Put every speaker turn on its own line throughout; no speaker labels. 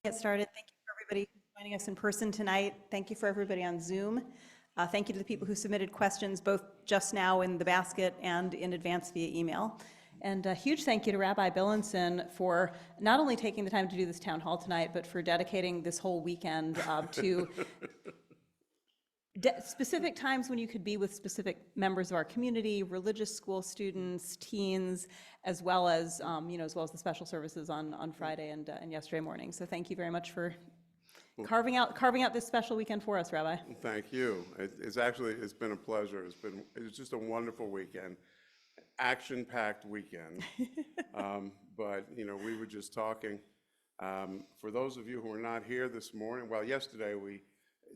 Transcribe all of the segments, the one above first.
Get started. Thank you for everybody who's joining us in person tonight. Thank you for everybody on Zoom. Thank you to the people who submitted questions both just now in the basket and in advance via email. And a huge thank you to Rabbi Billinson for not only taking the time to do this town hall tonight, but for dedicating this whole weekend to specific times when you could be with specific members of our community, religious school students, teens, as well as the special services on Friday and yesterday morning. So thank you very much for carving out this special weekend for us, Rabbi.
Thank you. It's been a pleasure. It's just a wonderful weekend, action-packed weekend. But we were just talking. For those of you who were not here this morning, well, yesterday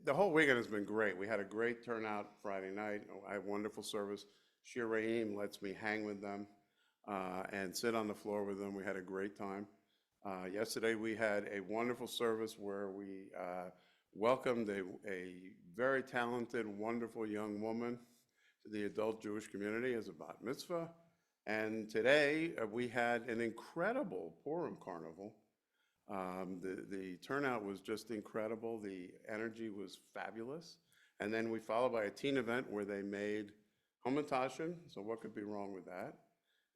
the whole weekend has been great. We had a great turnout Friday night. I had wonderful service. Shir Rahim lets me hang with them and sit on the floor with them. We had a great time. Yesterday we had a wonderful service where we welcomed a very talented, wonderful young woman to the adult Jewish community as a bat mitzvah. And today we had an incredible Purim carnival. The turnout was just incredible. The energy was fabulous. And then we followed by a teen event where they made hamantashen. So what could be wrong with that?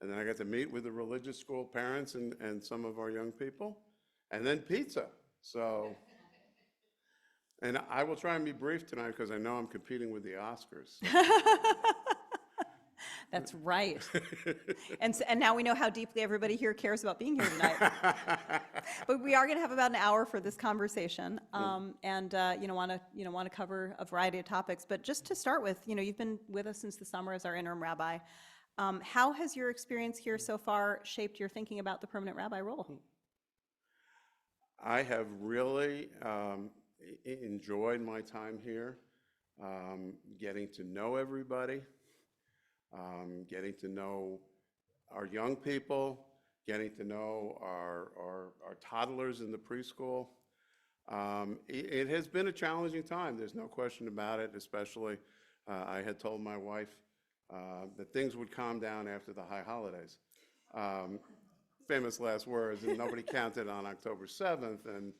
And then I got to meet with the religious school parents and some of our young people. And then pizza. So, and I will try and be brief tonight because I know I'm competing with the Oscars.
That's right. And now we know how deeply everybody here cares about being here tonight. But we are going to have about an hour for this conversation, want to cover a variety of topics. But just to start with, you've been with us since the summer as our interim rabbi. How has your experience here so far shaped your thinking about the permanent rabbi role?
I have really enjoyed my time here, getting to know everybody. Getting to know our young people, getting to know our toddlers in the preschool. It has been a challenging time, there's no question about it, especially I had told my wife that things would calm down after the high holidays. Famous last words, and nobody counted on October 7th, and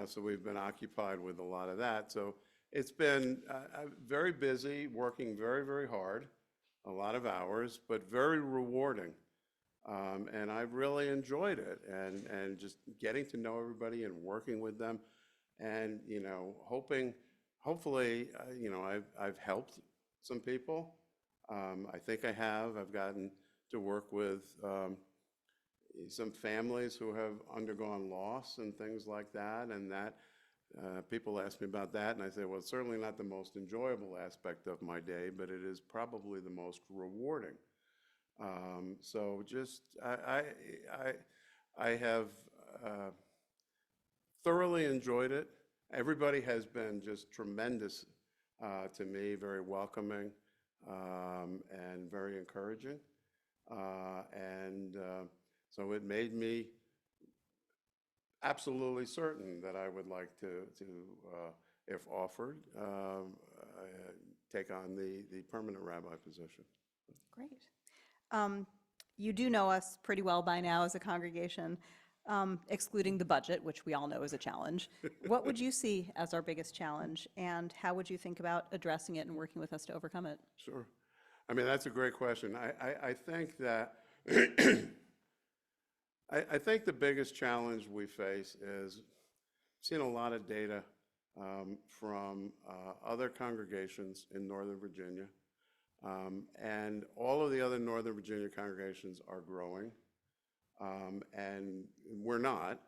so we've been occupied with a lot of that. So it's been very busy, working very, very hard. A lot of hours, but very rewarding. And I've really enjoyed it and just getting to know everybody and working with them and, hopefully, I've helped some people. I think I have. I've gotten to work with some families who have undergone loss and things like that, and that people ask me about that, and I say, well, it's certainly not the most enjoyable aspect of my day, but it is probably the most rewarding. So just, I have thoroughly enjoyed it. Everybody has been just tremendous to me, very welcoming and very encouraging. So it made me absolutely certain that I would like to if offered, take on the permanent rabbi position.
Great. You do know us pretty well by now as a congregation, excluding the budget, which we all know is a challenge. What would you see as our biggest challenge, and how would you think about addressing it and working with us to overcome it?
Sure. I mean, that's a great question. I think that I think the biggest challenge we face is seeing a lot of data from other congregations in Northern Virginia, and all of the other Northern Virginia congregations are growing, and we're not.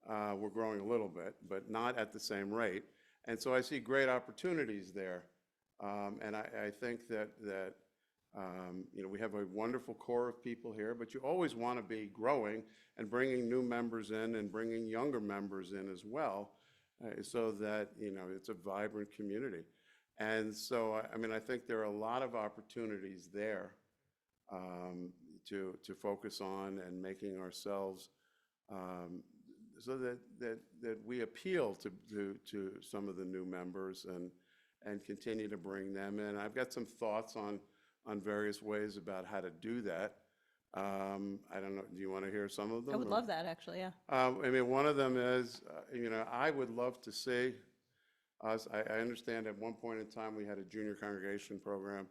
We're growing a little bit, but not at the same rate. And so I see great opportunities there, and I think that we have a wonderful core of people here, but you always want to be growing and bringing new members in and bringing younger members in as well, so that it's a vibrant community. And so I think there are a lot of opportunities there to focus on and making ourselves so that we appeal to some of the new members and continue to bring them in. I've got some thoughts on various ways about how to do that. I don't know, do you want to hear some of them?
I would
or-
love that, actually, yeah.
I mean, one of them is, I would love to see us, I understand at one point in time, we had a junior congregation program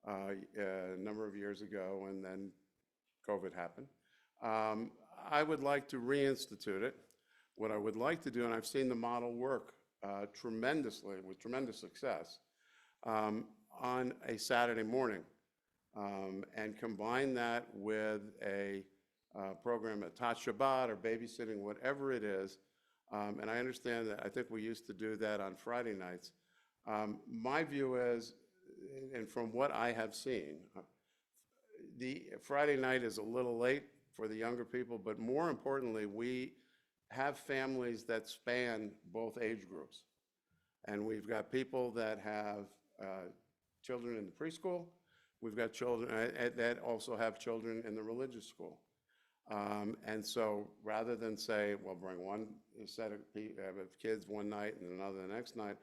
a number of years ago, and then COVID happened. I would like to reinstitute it. What I would like to do, and I've seen the model work tremendously, with tremendous success, on a Saturday morning, and combine that with a program at Tot Shabbat or babysitting, whatever it is. And I understand that, I think we used to do that on Friday nights. My view is, and from what I have seen, the Friday night is a little late for the younger people, but more importantly, we have families that span both age groups. And we've got people that have children in the preschool. We've got children that also have children in the religious school. And so rather than say, well, bring one set of kids one night and another the next night,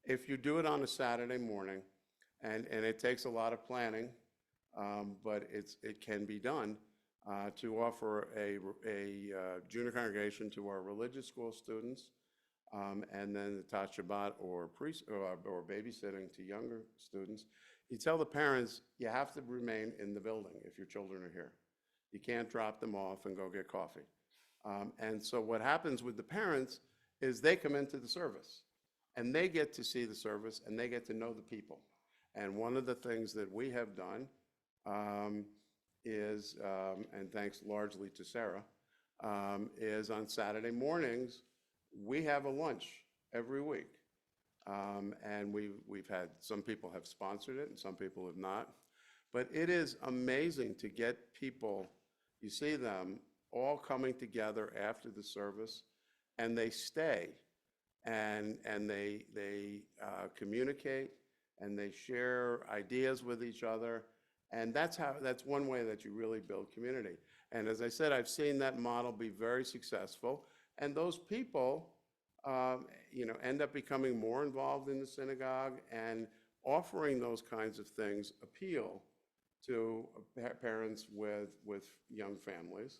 if you do it on a Saturday morning, and it takes a lot of planning, but it can be done, to offer a junior congregation to our religious school students, and then the Tot Shabbat or babysitting to younger students. You tell the parents, you have to remain in the building if your children are here. You can't drop them off and go get coffee. And so what happens with the parents is they come into the service, and they get to see the service, and they get to know the people. And one of the things that we have done is, and thanks largely to Sarah, is on Saturday mornings, we have a lunch every week. And we've had, some people have sponsored it and some people have not. But it is amazing to get people, you see them all coming together after the service, and they stay, and they communicate, and they share ideas with each other. And that's one way that you really build community. And as I said, I've seen that model be very successful. And those people, end up becoming more involved in the synagogue, and offering those kinds of things appeal to parents with young families.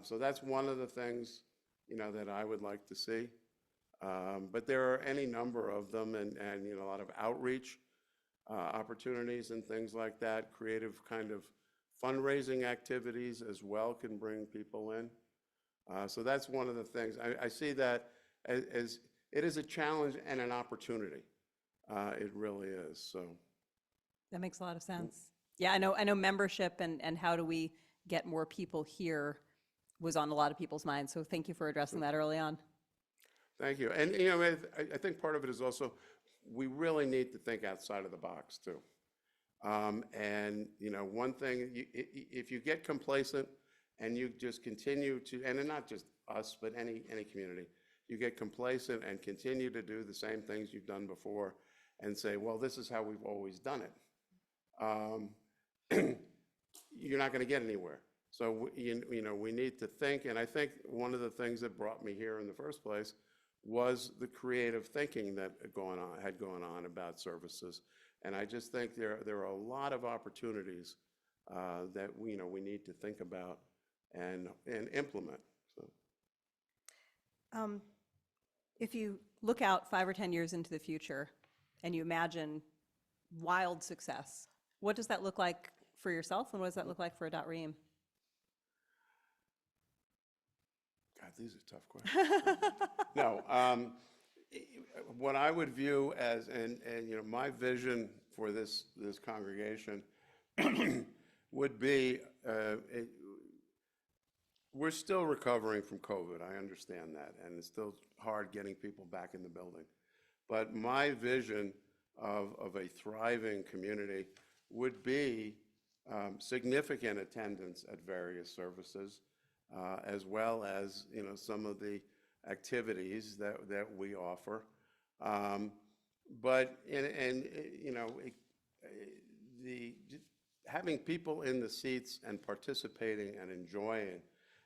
So that's one of the things, that I would like to see. But there are any number of them, and a lot of outreach opportunities and things like that. Creative kind of fundraising activities as well can bring people in. So that's one of the things. I see that as it is a challenge and an opportunity. It really is, so.
That makes a lot of sense. Yeah, I know membership and how do we get more people here was on a lot of people's minds. So thank you for addressing that early on.
Thank you. And, I think part of it is also, we really need to think outside of the box too. And, one thing, if you get complacent and you just continue to, and not just us, but any community, you get complacent and continue to do the same things you've done before and say, well, this is how we've always done it. You're not going to get anywhere. So, we need to think, and I think one of the things that brought me here in the first place was the creative thinking that had gone on about services. And I just think there are a lot of opportunities that we need to think about and implement. So.
If you look out 5 or 10 years into the future and you imagine wild success, what does that look like for yourself, and what does that look like for Adat Reem?
God, these are tough questions. No, what I would view as, and my vision for this congregation would be, we're still recovering from COVID. I understand that, and it's still hard getting people back in the building. But my vision of a thriving community would be significant attendance at various services, as well as some of the activities that we offer. But having people in the seats and participating and enjoying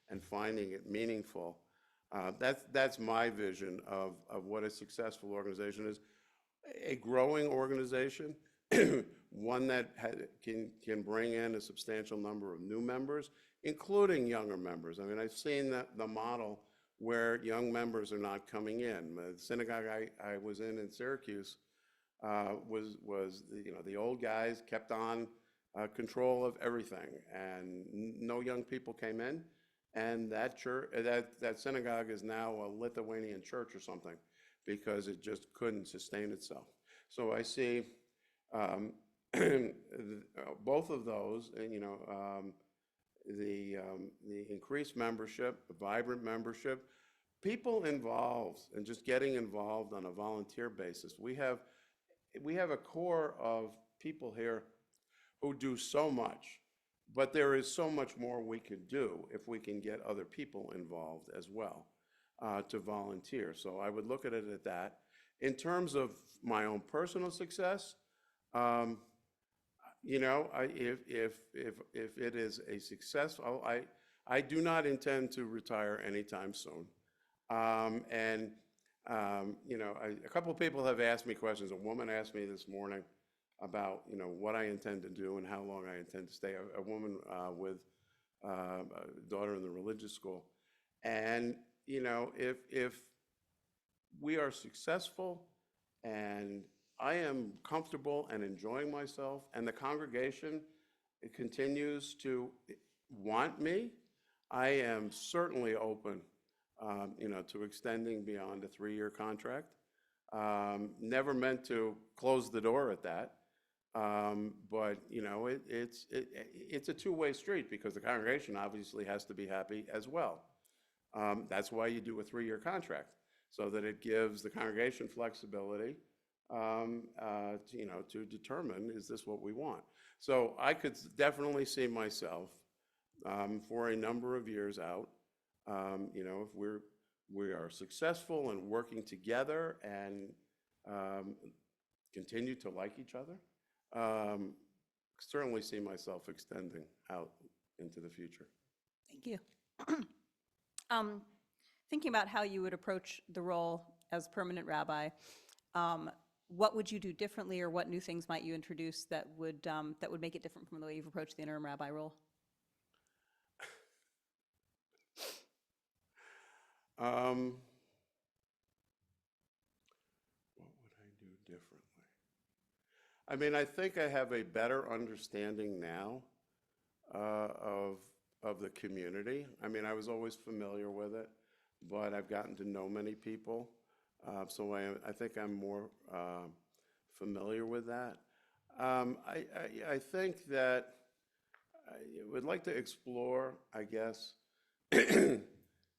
and finding it meaningful, that's my vision of what a successful organization is. A growing organization one that can bring in a substantial number of new members, including younger members. I mean, I've seen the model where young members are not coming in. The synagogue I was in Syracuse was the old guys kept on control of everything, and no young people came in. And that church, that synagogue is now a Lithuanian church or something, because it just couldn't sustain itself. So I see both of those, and the increased membership, the vibrant membership, people involved, and just getting involved on a volunteer basis. We have a core of people here who do so much, but there is so much more we could do if we can get other people involved as well to volunteer. So I would look at it at that. In terms of my own personal success, if it is a success, I do not intend to retire anytime soon. A couple of people have asked me questions. A woman asked me this morning about, what I intend to do and how long I intend to stay. A woman with a daughter in the religious school. And, if we are successful and I am comfortable and enjoying myself, and the congregation continues to want me, I am certainly open, to extending beyond a 3-year contract. Never meant to close the door at that, but it's a two-way street, because the congregation obviously has to be happy as well. That's why you do a 3-year contract, so that it gives the congregation flexibility to determine, is this what we want? So I could definitely see myself for a number of years out, if we are successful and working together and continue to like each other, certainly see myself extending out into the future.
Thank you. Thinking about how you would approach the role as permanent rabbi, what would you do differently, or what new things might you introduce that would make it different from the way you've approached the interim rabbi role?
What would I do differently? I mean, I think I have a better understanding now of the community. I mean, I was always familiar with it, but I've gotten to know many people. So I think I'm more familiar with that. I think that I would like to explore, I guess,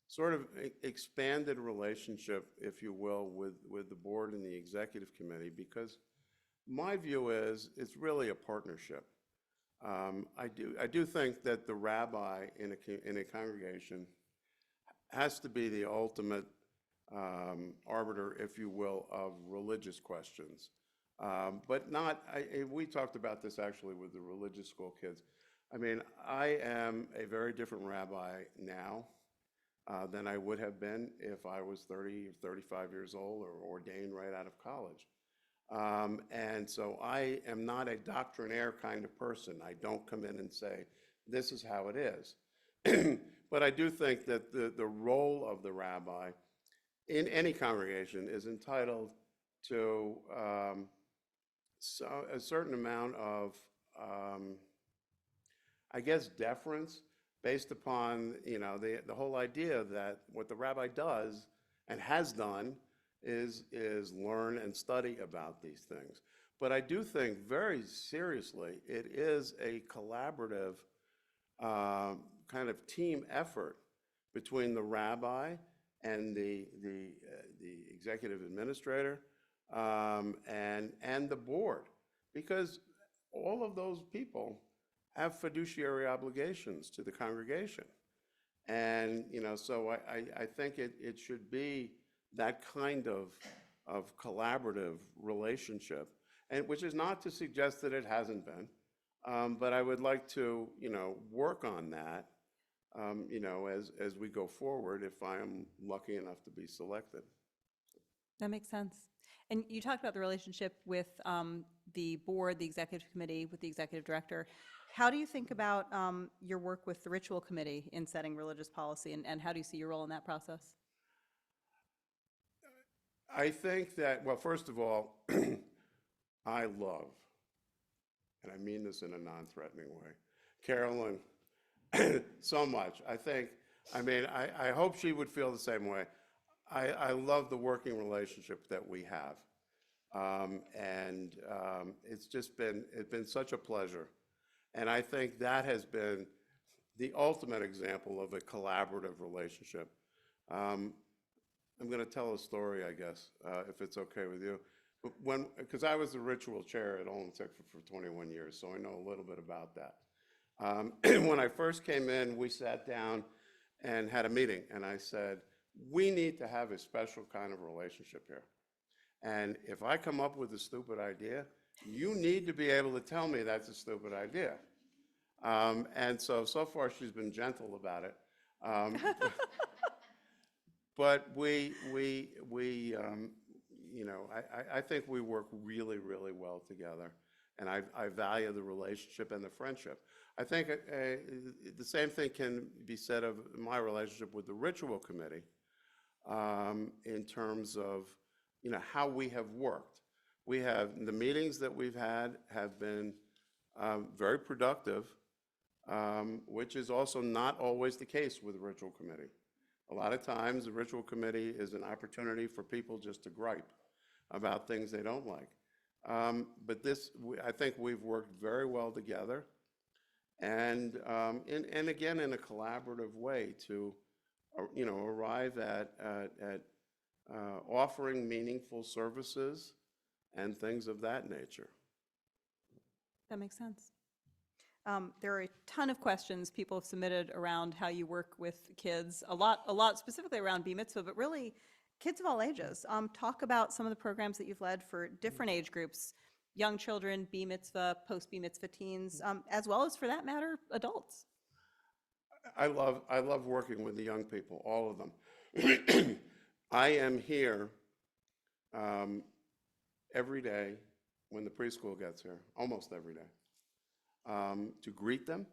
sort of expanded relationship, if you will, with the board and the executive committee, because my view is it's really a partnership. I do think that the rabbi in a congregation has to be the ultimate arbiter, if you will, of religious questions. But not, we talked about this actually with the religious school kids. I mean, I am a very different rabbi now than I would have been if I was 30 or 35 years old or ordained right out of college. And so I am not a doctrinaire kind of person. I don't come in and say, this is how it is. But I do think that the role of the rabbi in any congregation is entitled to a certain amount of, I guess, deference, based upon the whole idea that what the rabbi does and has done is learn and study about these things. But I do think very seriously it is a collaborative kind of team effort between the rabbi and the executive administrator and the board, because all of those people have fiduciary obligations to the congregation. And so I think it should be that kind of collaborative relationship, and which is not to suggest that it hasn't been, but I would like to work on that as we go forward, if I am lucky enough to be selected.
That makes sense. And you talked about the relationship with the board, the executive committee, with the executive director. How do you think about your work with the ritual committee in setting religious policy, and how do you see your role in that process?
I think that, well, first of all, I love, and I mean this in a non-threatening way, Carolyn so much. I hope she would feel the same way. I love the working relationship that we have. It's been such a pleasure. And I think that has been the ultimate example of a collaborative relationship. I'm going to tell a story, I guess, if it's okay with you. Because I was the ritual chair at Olin Tech for 21 years, so I know a little bit about that. When I first came in, we sat down and had a meeting, and I said, we need to have a special kind of relationship here. And if I come up with a stupid idea, you need to be able to tell me that's a stupid idea. And so far she's been gentle about it. But I think we work really, really well together. And I value the relationship and the friendship. I think the same thing can be said of my relationship with the ritual committee in terms of how we have worked. The meetings that we've had have been very productive, which is also not always the case with the ritual committee. A lot of times the ritual committee is an opportunity for people just to gripe about things they don't like. But I think we've worked very well together, and again in a collaborative way to arrive at offering meaningful services and things of that nature.
That makes sense. There are a ton of questions people have submitted around how you work with kids, a lot specifically around Bar Mitzvah, but really kids of all ages. Talk about some of the programs that you've led for different age groups, young children, Bar Mitzvah, post-Bar Mitzvah teens, as well as, for that matter, adults.
I love working with the young people, all of them. I am here every day when the preschool gets here, almost every day, to greet them.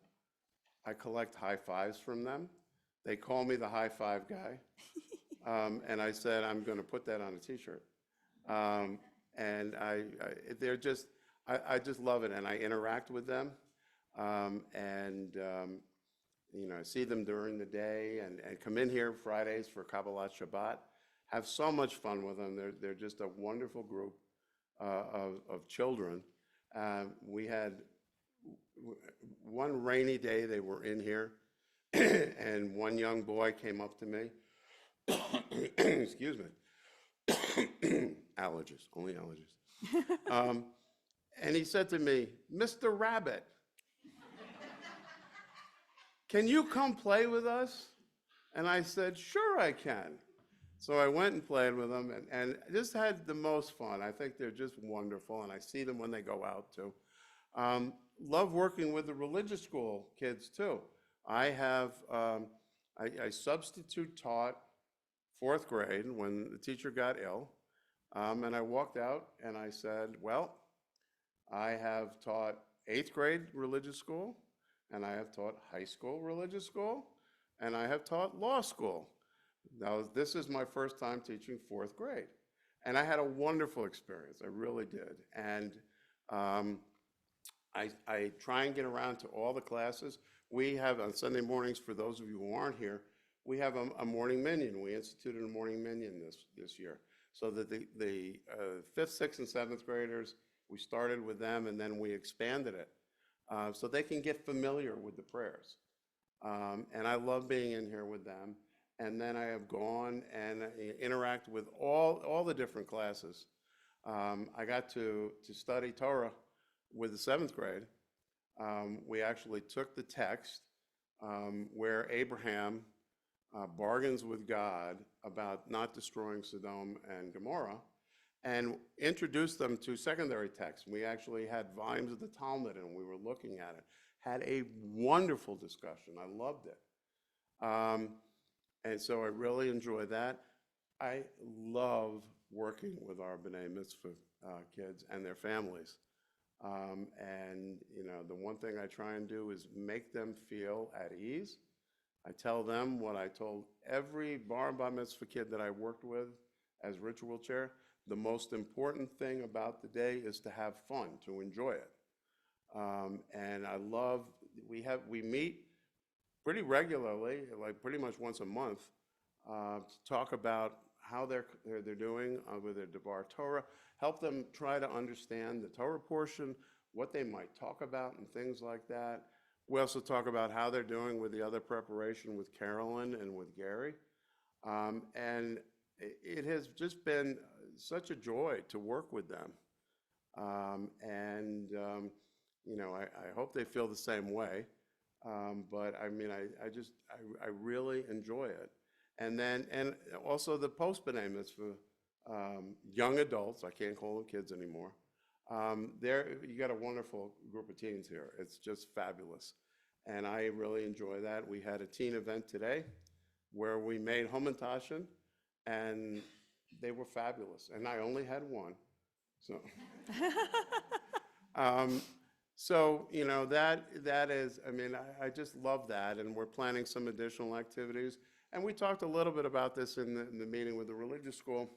I collect high fives from them. They call me the high five guy. And I said, I'm going to put that on a t-shirt. And I just love it. And I interact with them. I see them during the day and come in here Fridays for Kabbalat Shabbat. Have so much fun with them. They're just a wonderful group of children. We had one rainy day they were in here, and one young boy came up to me. Excuse me. Allergies, only allergies. And he said to me, Mr. Rabbit, can you come play with us? And I said, sure I can. So I went and played with them and just had the most fun. I think they're just wonderful, and I see them when they go out too. Love working with the religious school kids too. I substitute taught 4th grade when the teacher got ill, and I walked out and I said, well, I have taught 8th grade religious school, and I have taught high school religious school, and I have taught law school. Now, this is my first time teaching 4th grade, and I had a wonderful experience. I really did. And I try and get around to all the classes. We have on Sunday mornings, for those of you who aren't here, we have a morning minyan. We instituted a morning minyan this year, so that the 5th, 6th, and 7th graders, we started with them, and then we expanded it so they can get familiar with the prayers. And I love being in here with them. And then I have gone and interact with all the different classes. I got to study Torah with the 7th grade. We actually took the text where Abraham bargains with God about not destroying Sodom and Gomorrah, and introduced them to secondary texts. We actually had volumes of the Talmud, and we were looking at it. Had a wonderful discussion. I loved it. And so I really enjoy that. I love working with our B'nai Mitzvah kids and their families. And, the one thing I try and do is make them feel at ease. I tell them what I told every bar and bat mitzvah kid that I worked with as ritual chair. The most important thing about the day is to have fun, to enjoy it. And I love, we meet pretty regularly, like pretty much once a month, to talk about how they're doing with their Devar Torah, help them try to understand the Torah portion, what they might talk about and things like that. We also talk about how they're doing with the other preparation with Carolyn and with Gary. And it has just been such a joy to work with them. I hope they feel the same way. But I mean, I really enjoy it. And also the post-B'nai Mitzvah, young adults, I can't call them kids anymore. You got a wonderful group of teens here. It's just fabulous. And I really enjoy that. We had a teen event today where we made Hamantashen, and they were fabulous. And I only had one. So, that is, I mean, I just love that. And we're planning some additional activities. And we talked a little bit about this in the meeting with the religious school.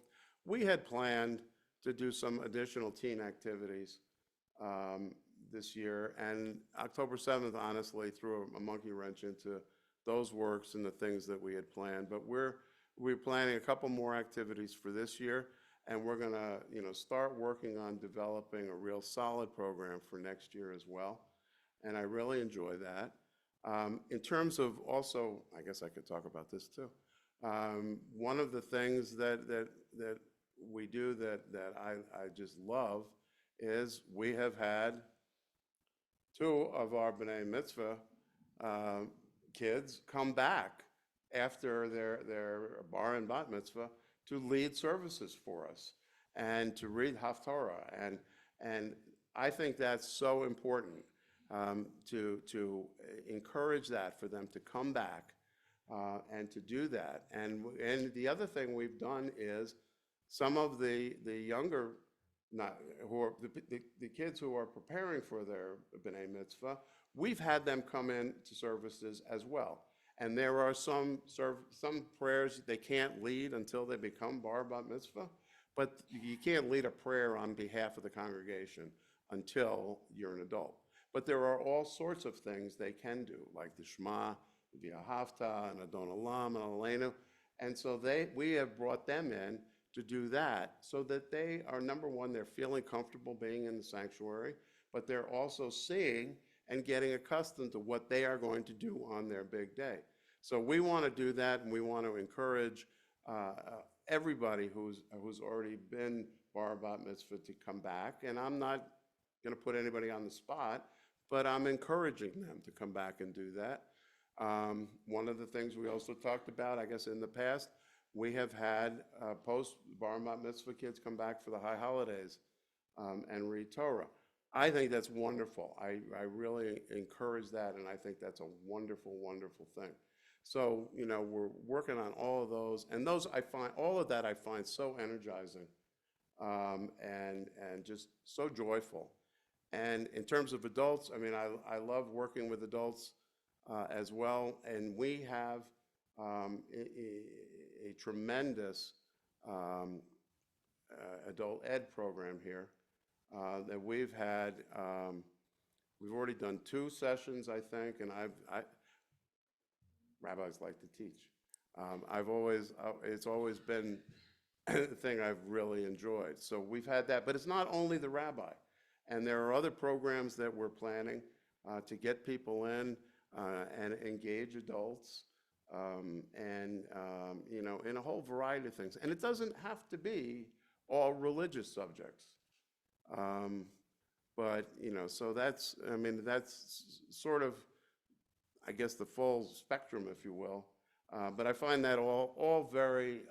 We had planned to do some additional teen activities this year, and October 7th, honestly, threw a monkey wrench into those works and the things that we had planned. But we're planning a couple more activities for this year, and we're going to start working on developing a real solid program for next year as well. And I really enjoy that. In terms of also, I guess I could talk about this too. One of the things that we do that I just love is we have had 2 of our B'nai Mitzvah kids come back after their bar and bat mitzvah to lead services for us and to read Haftarah. And I think that's so important to encourage that for them to come back and to do that. And the other thing we've done is some of the younger, the kids who are preparing for their B'nai Mitzvah, we've had them come in to services as well. And there are some prayers they can't lead until they become bar bat mitzvah, but you can't lead a prayer on behalf of the congregation until you're an adult. But there are all sorts of things they can do, like the Shema, the V'ahavta, and Adon Olam, and Aleinu. And so we have brought them in to do that so that they are, number one, they're feeling comfortable being in the sanctuary, but they're also seeing and getting accustomed to what they are going to do on their big day. So we want to do that, and we want to encourage everybody who's already been bar bat mitzvah to come back. And I'm not going to put anybody on the spot, but I'm encouraging them to come back and do that. One of the things we also talked about, I guess in the past, we have had post bar bat mitzvah kids come back for the high holidays and read Torah. I think that's wonderful. I really encourage that, and I think that's a wonderful, wonderful thing. So, we're working on all of those, and all of that I find so energizing and just so joyful. And in terms of adults, I mean, I love working with adults as well, and we have a tremendous adult ed program here that we've had. We've already done 2 sessions, I think, and rabbis like to teach. It's always been a thing I've really enjoyed. So we've had that, but it's not only the rabbi. And there are other programs that we're planning to get people in and engage adults in a whole variety of things. And it doesn't have to be all religious subjects. So that's sort of, I guess, the full spectrum, if you will. But I find that all very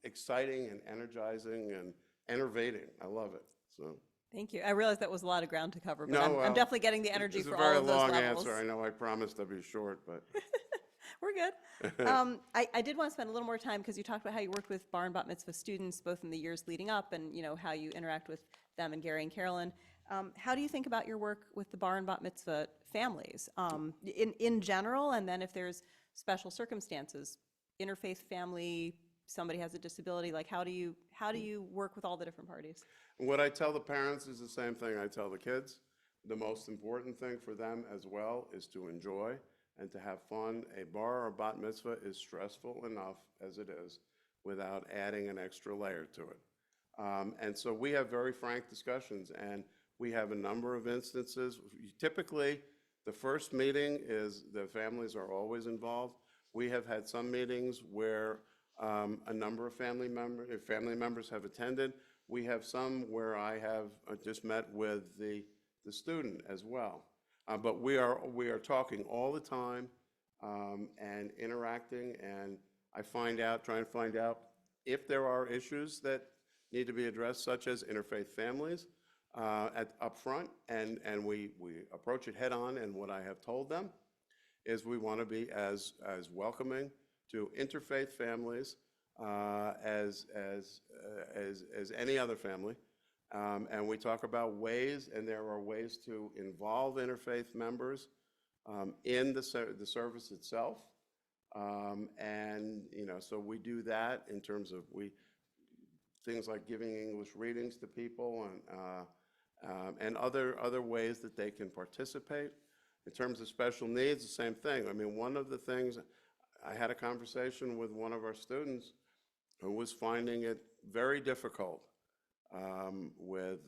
exciting and energizing and enervating. I love it. So.
Thank you. I realize that was a lot of ground to cover, but
No,
I'm definitely getting the energy for all
It's
of
a
those
very long
levels.
answer. I know I promised to be short, but.
We're good. I did want to spend a little more time because you talked about how you worked with bar and bat mitzvah students both in the years leading up and how you interact with them and Gary and Carolyn. How do you think about your work with the bar and bat mitzvah families in general, and then if there's special circumstances, interfaith family, somebody has a disability, like how do you work with all the different parties?
What I tell the parents is the same thing I tell the kids. The most important thing for them as well is to enjoy and to have fun. A bar or bat mitzvah is stressful enough as it is without adding an extra layer to it. And so we have very frank discussions, and we have a number of instances. Typically, the first meeting is the families are always involved. We have had some meetings where a number of family members have attended. We have some where I have just met with the student as well. But we are talking all the time and interacting, and trying to find out if there are issues that need to be addressed, such as interfaith families up front, and we approach it head on. And what I have told them is we want to be as welcoming to interfaith families as any other family. And we talk about ways, and there are ways to involve interfaith members in the service itself. And, so we do that in terms of things like giving English readings to people and other ways that they can participate. In terms of special needs, the same thing. I mean, one of the things, I had a conversation with one of our students who was finding it very difficult with,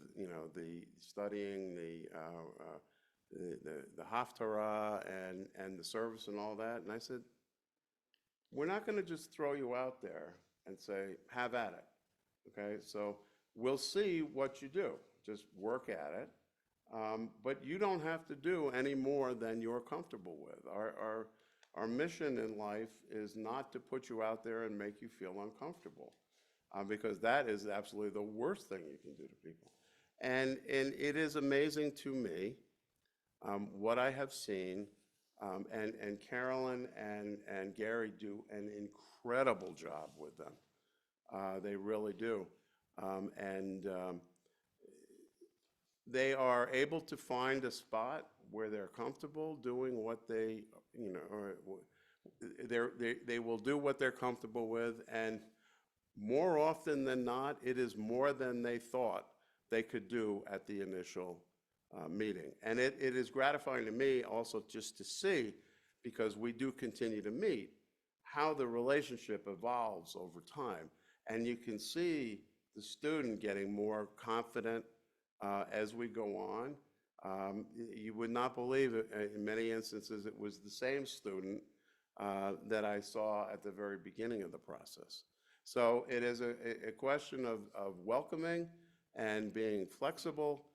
the studying the Haftarah and the service and all that. And I said, we're not going to just throw you out there and say, have at it. Okay, so we'll see what you do. Just work at it. But you don't have to do any more than you're comfortable with. Our mission in life is not to put you out there and make you feel uncomfortable, because that is absolutely the worst thing you can do to people. And it is amazing to me what I have seen, and Carolyn and Gary do an incredible job with them. They really do. They are able to find a spot where they're comfortable doing what they will do what they're comfortable with, and more often than not, it is more than they thought they could do at the initial meeting. And it is gratifying to me also just to see, because we do continue to meet, how the relationship evolves over time. And you can see the student getting more confident as we go on. You would not believe it, in many instances, it was the same student that I saw at the very beginning of the process. So it is a question of welcoming and being flexible,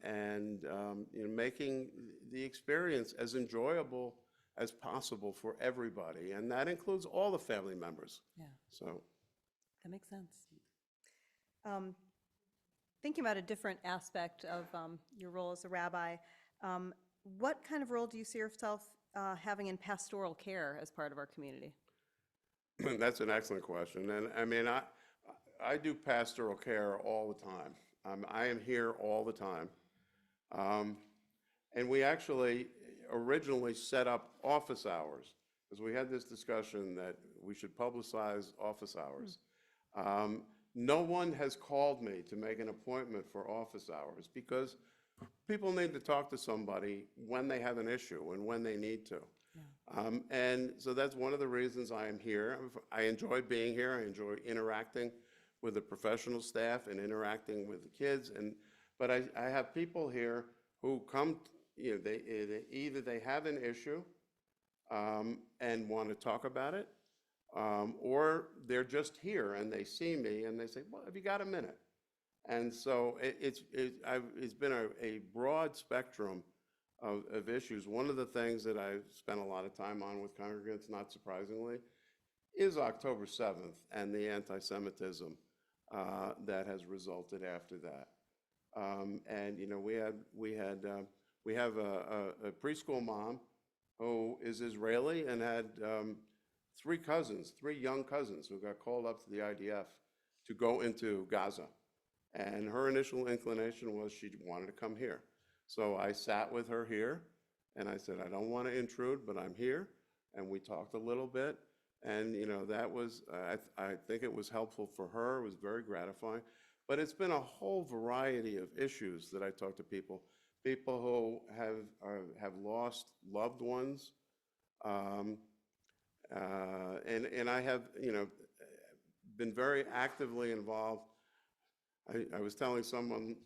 and making the experience as enjoyable as possible for everybody. And that includes all the family members.
Yeah.
So
That makes sense. Thinking about a different aspect of your role as a rabbi, what kind of role do you see yourself having in pastoral care as part of our community?
that's an excellent question. And I mean, I do pastoral care all the time. I am here all the time. And we actually originally set up office hours, because we had this discussion that we should publicize office hours. No one has called me to make an appointment for office hours, because people need to talk to somebody when they have an issue and when they need to. Yeah. And so that's one of the reasons I am here. I enjoy being here. I enjoy interacting with the professional staff and interacting with the kids. But I have people here who come, either they have an issue and want to talk about it, or they're just here and they see me and they say, well, have you got a minute? And so it's been a broad spectrum of issues. One of the things that I've spent a lot of time on with congregants, not surprisingly, is October 7th and the anti-Semitism that has resulted after that. And we have a preschool mom who is Israeli and had three young cousins who got called up to the IDF to go into Gaza. And her initial inclination was she wanted to come here. So I sat with her here, and I said, I don't want to intrude, but I'm here. And we talked a little bit. And, that was, I think it was helpful for her. It was very gratifying. But it's been a whole variety of issues that I talk to people who have lost loved ones. And I have, been very actively involved. I was telling someone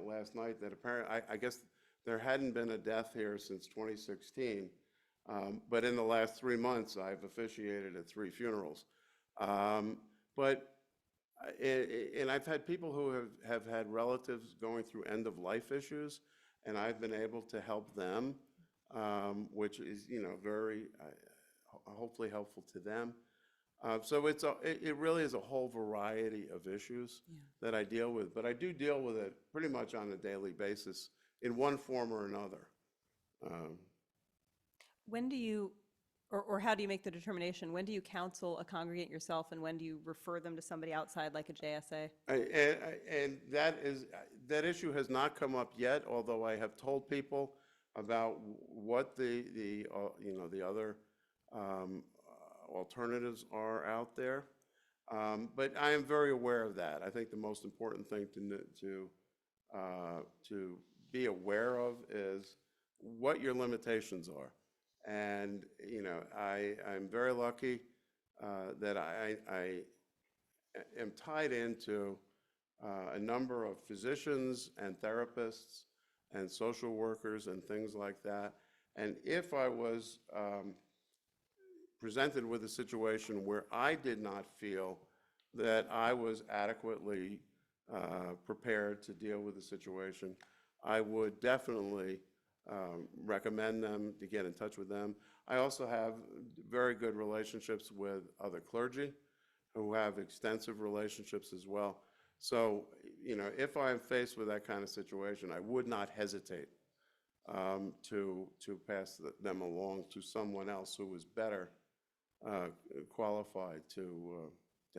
last night that apparently, I guess there hadn't been a death here since 2016, but in the last 3 months, I've officiated at 3 funerals. And I've had people who have had relatives going through end-of-life issues, and I've been able to help them, which is, very hopefully helpful to them. So it really is a whole variety of issues that I deal with, but I do deal with it pretty much on a daily basis in one form or another.
When do you, or how do you make the determination? When do you counsel a congregant yourself, and when do you refer them to somebody outside like a JSA?
And that issue has not come up yet, although I have told people about what the other alternatives are out there. But I am very aware of that. I think the most important thing to be aware of is what your limitations are. And, I'm very lucky that I am tied into a number of physicians and therapists and social workers and things like that. And if I was presented with a situation where I did not feel that I was adequately prepared to deal with the situation, I would definitely recommend them to get in touch with them. I also have very good relationships with other clergy who have extensive relationships as well. So, if I'm faced with that kind of situation, I would not hesitate to pass them along to someone else who is better qualified to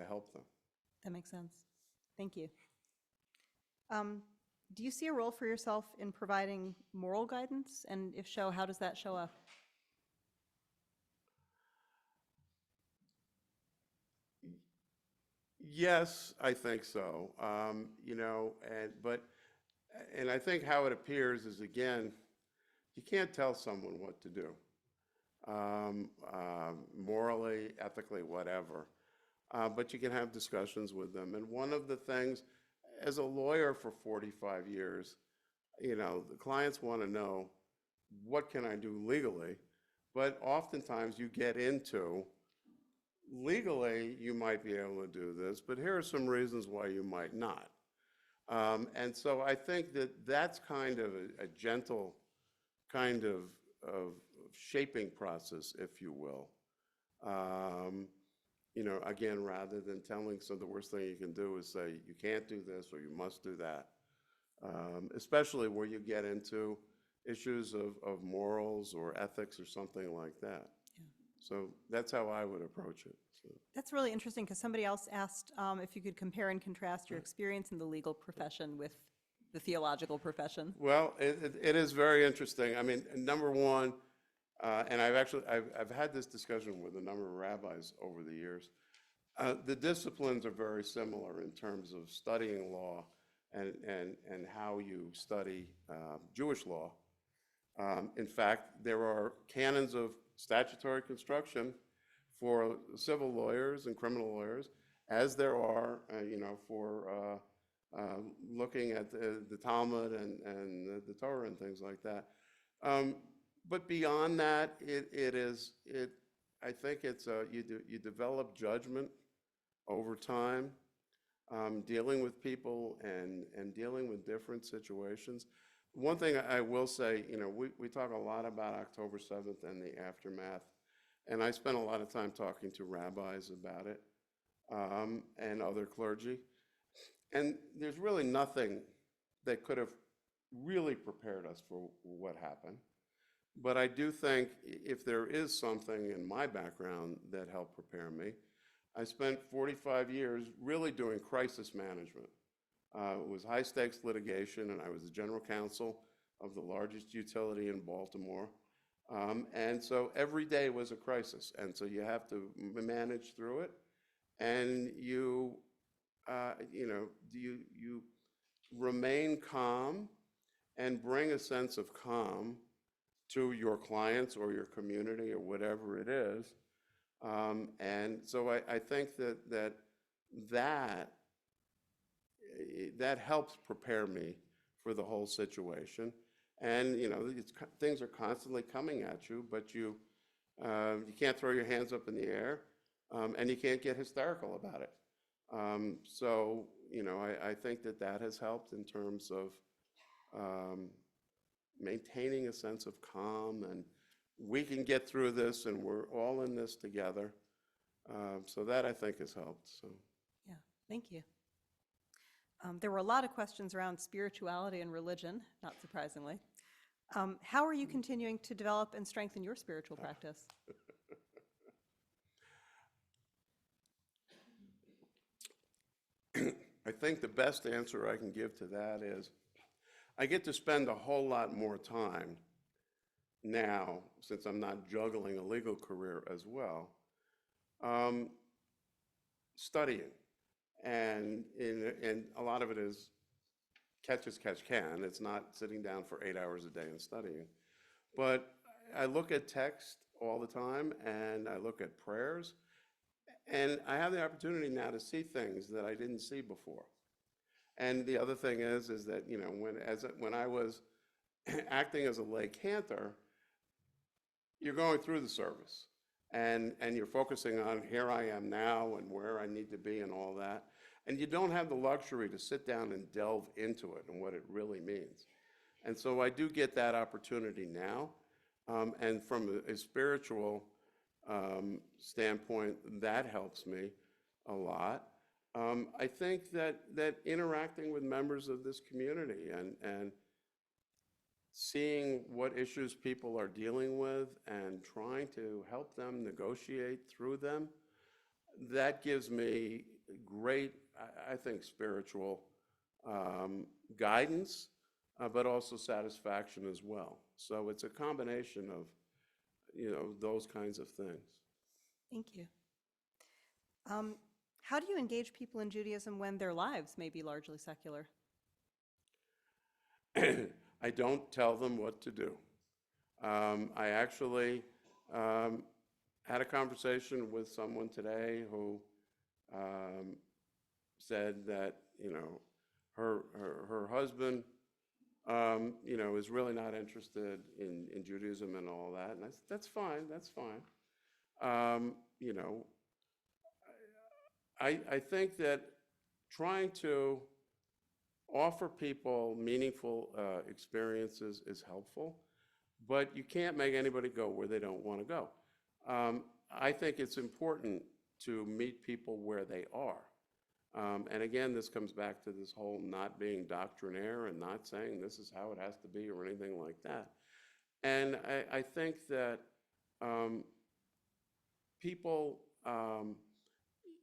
help them.
That makes sense. Thank you. Do you see a role for yourself in providing moral guidance? And if so, how does that show up?
Yes, I think so. And I think how it appears is, again, you can't tell someone what to do, morally, ethically, whatever. But you can have discussions with them. And one of the things, as a lawyer for 45 years, the clients want to know, what can I do legally? But oftentimes you get into, legally, you might be able to do this, but here are some reasons why you might not. And so I think that that's kind of a gentle kind of shaping process, if you will. Again, rather than telling, so the worst thing you can do is say, you can't do this or you must do that, especially where you get into issues of morals or ethics or something like that. Yeah. So that's how I would approach it. So.
That's really interesting, because somebody else asked if you could compare and contrast your experience in the legal profession with the theological profession.
Well, it is very interesting. I mean, number one, and I've had this discussion with a number of rabbis over the years. The disciplines are very similar in terms of studying law and how you study Jewish law. In fact, there are canons of statutory construction for civil lawyers and criminal lawyers, as there are, for looking at the Talmud and the Torah and things like that. But beyond that, I think it's you develop judgment over time, dealing with people and dealing with different situations. One thing I will say, we talk a lot about October 7th and the aftermath, and I spent a lot of time talking to rabbis about it and other clergy. And there's really nothing that could have really prepared us for what happened. But I do think if there is something in my background that helped prepare me, I spent 45 years really doing crisis management. It was high-stakes litigation, and I was the general counsel of the largest utility in Baltimore. And so every day was a crisis, and so you have to manage through it, and you remain calm and bring a sense of calm to your clients or your community or whatever it is. And so I think that helps prepare me for the whole situation. And things are constantly coming at you, but you can't throw your hands up in the air, and you can't get hysterical about it. So I think that has helped in terms of maintaining a sense of calm, and we can get through this, and we're all in this together. So that, I think, has helped. So.
Yeah, thank you. There were a lot of questions around spirituality and religion, not surprisingly. How are you continuing to develop and strengthen your spiritual practice?
I think the best answer I can give to that is I get to spend a whole lot more time now, since I'm not juggling a legal career as well, studying. And a lot of it is catch as catch can. It's not sitting down for 8 hours a day and studying. But I look at text all the time, and I look at prayers, and I have the opportunity now to see things that I didn't see before. And the other thing is that when I was acting as a lay cantor, you're going through the service, and you're focusing on here I am now and where I need to be and all that. And you don't have the luxury to sit down and delve into it and what it really means. And so I do get that opportunity now. And from a spiritual standpoint, that helps me a lot. I think that interacting with members of this community and seeing what issues people are dealing with and trying to help them negotiate through them, that gives me great, I think, spiritual guidance, but also satisfaction as well. So it's a combination of, those kinds of things.
Thank you. How do you engage people in Judaism when their lives may be largely secular?
I don't tell them what to do. I actually had a conversation with someone today who said that, her husband, is really not interested in Judaism and all that. And I said, that's fine. I think that trying to offer people meaningful experiences is helpful, but you can't make anybody go where they don't want to go. I think it's important to meet people where they are. And again, this comes back to this whole not being doctrinaire and not saying this is how it has to be or anything like that. And I think that people,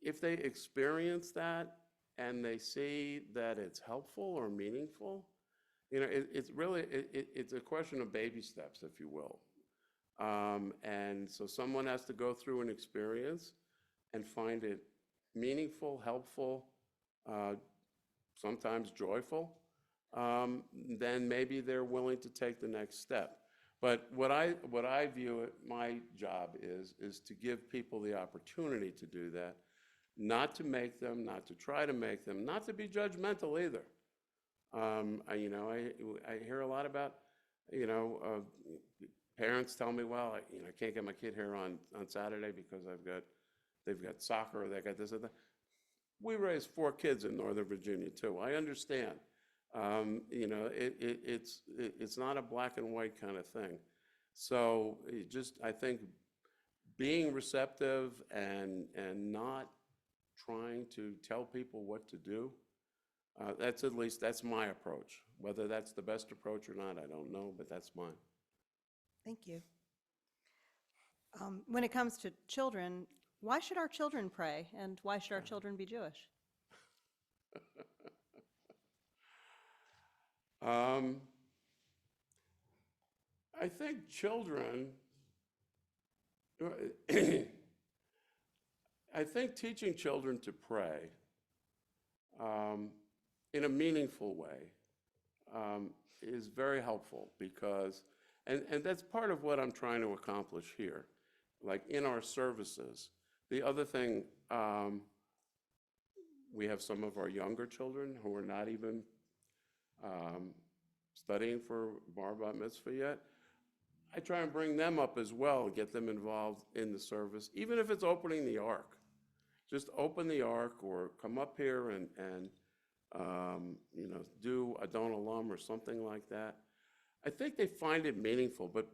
if they experience that and they see that it's helpful or meaningful, it's really, it's a question of baby steps, if you will. And so someone has to go through an experience and find it meaningful, helpful, sometimes joyful, then maybe they're willing to take the next step. But what I view it, my job is to give people the opportunity to do that, not to make them, not to try to make them, not to be judgmental either. I hear a lot about, parents tell me, well, I can't get my kid here on Saturday because they've got soccer or they got this or that. We raised 4 kids in Northern Virginia too. I understand. It's not a black and white kind of thing. So I think being receptive and not trying to tell people what to do, that's my approach. Whether that's the best approach or not, I don't know, but that's mine.
Thank you. When it comes to children, why should our children pray, and why should our children be Jewish?
Um, I think children, I think teaching children to pray um, in a meaningful way is very helpful because, and that's part of what I'm trying to accomplish here, like in our services. The other thing, we have some of our younger children who are not even um, studying for bar bat mitzvah yet. I try and bring them up as well, get them involved in the service, even if it's opening the ark. Just open the ark or come up here and do Adon Olam or something like that. I think they find it meaningful, but